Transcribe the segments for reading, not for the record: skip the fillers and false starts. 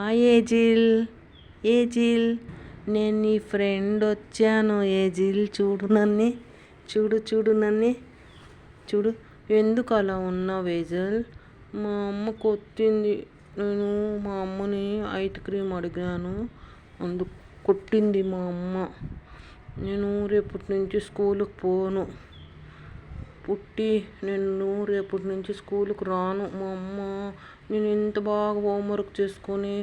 Hi Ezhil. Ezhil, నేను నీ friend వచ్చాను. ఏజిల్ చూడు నన్ను, చూడు నన్ను, చూడు. ఎందుకు అలా ఉన్నావు ఏజిల్? మా అమ్మ కొట్టింది. నేను మా అమ్మని ఐస్ క్రీమ్ అడిగాను, అందుకు కొట్టింది మా అమ్మ. నేను రేపటి నుంచి స్కూల్కి పోను. నేను రేపటి నుంచి స్కూల్కి రాను. మా అమ్మ నేను ఎంత బాగా హోంవర్క్ చేసుకొని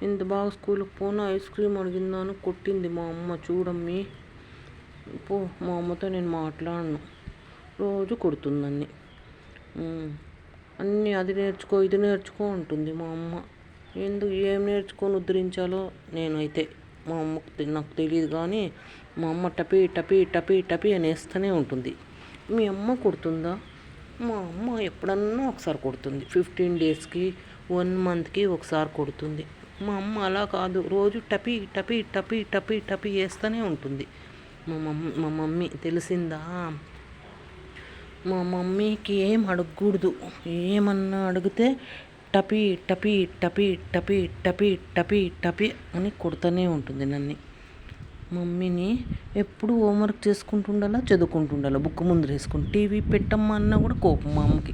ఎంత బాగా స్కూల్కి పోను, ఐస్ క్రీమ్ అడిగిందాను కొట్టింది మా అమ్మ. చూడమ్మి, పో. మా అమ్మతో నేను మాట్లాడను. రోజు కొడుతుందని అన్నీ అది నేర్చుకో ఇది నేర్చుకో అంటుంది మా అమ్మ. ఏం నేర్చుకొని ఉద్ధరించాలో నేనైతే మా అమ్మకు నాకు తెలియదు, కానీ మా అమ్మ టపీ టపీ టపీ టపీ అనేస్తూనే ఉంటుంది. మీ అమ్మ కొడుతుందా? మా అమ్మ ఎప్పుడన్నా ఒకసారి కొడుతుంది. 15 డేస్కి 1 మంత్కి ఒకసారి కొడుతుంది. మా అమ్మ అలా కాదు, రోజు టపీ టపీ టపీ టపీ టపీ వేస్తూనే ఉంటుంది మా మమ్మీ. తెలిసిందా? మా మమ్మీకి ఏం అడగకూడదు. ఏమన్నా అడిగితే టపీ టపీ టపీ టపీ టపీ టపీ టపీ అని కొడుతూనే ఉంటుంది నన్ను. మమ్మీని ఎప్పుడు హోంవర్క్ చేసుకుంటుండాలా, చదువుకుంటుండాలా, బుక్ ముందు వేసుకుని టీవీ పెట్టమ్మా అన్నా కూడా కోపం మా అమ్మకి.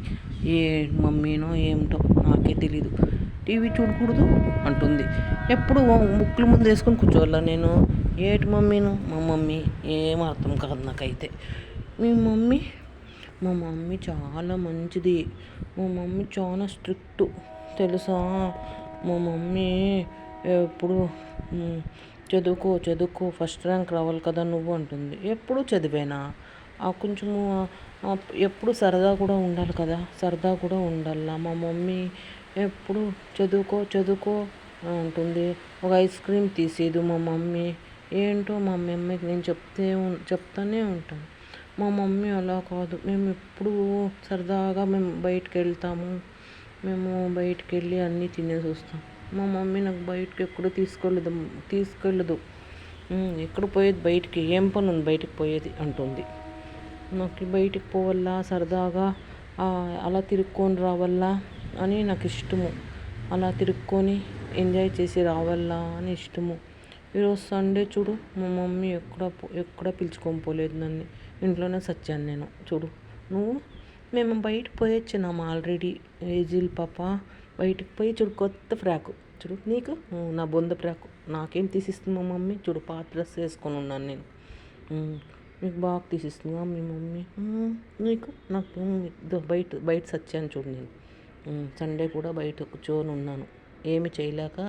ఏ మమ్మీనో ఏమిటో నాకే తెలీదు. టీవీ చూడకూడదు అంటుంది. ఎప్పుడు బుక్ల ముందు వేసుకొని కూర్చోవాలా నేను. ఏటి మమ్మీను మా మమ్మీ ఏం అర్థం కాదు నాకైతే. మా మమ్మీ చాలా మంచిది. మా మమ్మీ చాలా స్ట్రిక్ట్ తెలుసా. మా మమ్మీ ఎప్పుడు చదువుకో ఫస్ట్ ర్యాంక్ రావాలి కదా నువ్వు అంటుంది. ఎప్పుడు చదివేనా? కొంచెము ఎప్పుడు సరదా కూడా ఉండాలి కదా, సరదా కూడా ఉండాలా. మా మమ్మీ ఎప్పుడు చదువుకో అంటుంది. ఒక ఐస్ క్రీమ్ తీసేది మా మమ్మీ. ఏంటో మా మమ్మీకి నేను చెప్తానే ఉంటాను. మా మమ్మీ అలా కాదు. మేము ఎప్పుడు సరదాగా మేము బయటకు వెళ్తాము. మేము బయటకు వెళ్ళి అన్నీ తినేసి వస్తాం. మా మమ్మీ నాకు బయటకు ఎప్పుడు తీసుకెళ్ళదు. ఎక్కడ పోయేది బయటికి, ఏం పని ఉంది బయటికి పోయేది అంటుంది. నాకు బయటికి పోవాలా, సరదాగా అలా తిరుక్కొని రావాలా అని నాకు ఇష్టము. అలా తిరుక్కొని ఎంజాయ్ చేసి రావాలా అని ఇష్టము. ఈరోజు సండే చూడు, మా మమ్మీ ఎక్కడ పిలుచుకొని పోలేదు నన్ను. ఇంట్లోనే సచ్చాను నేను. చూడు మేము బయటకు పోయొచ్చినాము ఆల్రెడీ. ఏజిల్ పాప బయటకు పోయి చూడు, కొత్త ఫ్రాకు చూడు నీకు, నా బొంద ఫ్రాకు నాకేం తీసిస్తుంది మా మమ్మీ. చూడు, పాత డ్రెస్ వేసుకొని ఉన్నాను నేను. నీకు బాగా తీసిస్తుందా మీ మమ్మీ? నాకు బయట సచ్చాను చూడు నేను. సండే కూడా బయట కూర్చొని ఉన్నాను, ఏమి చేయలేక.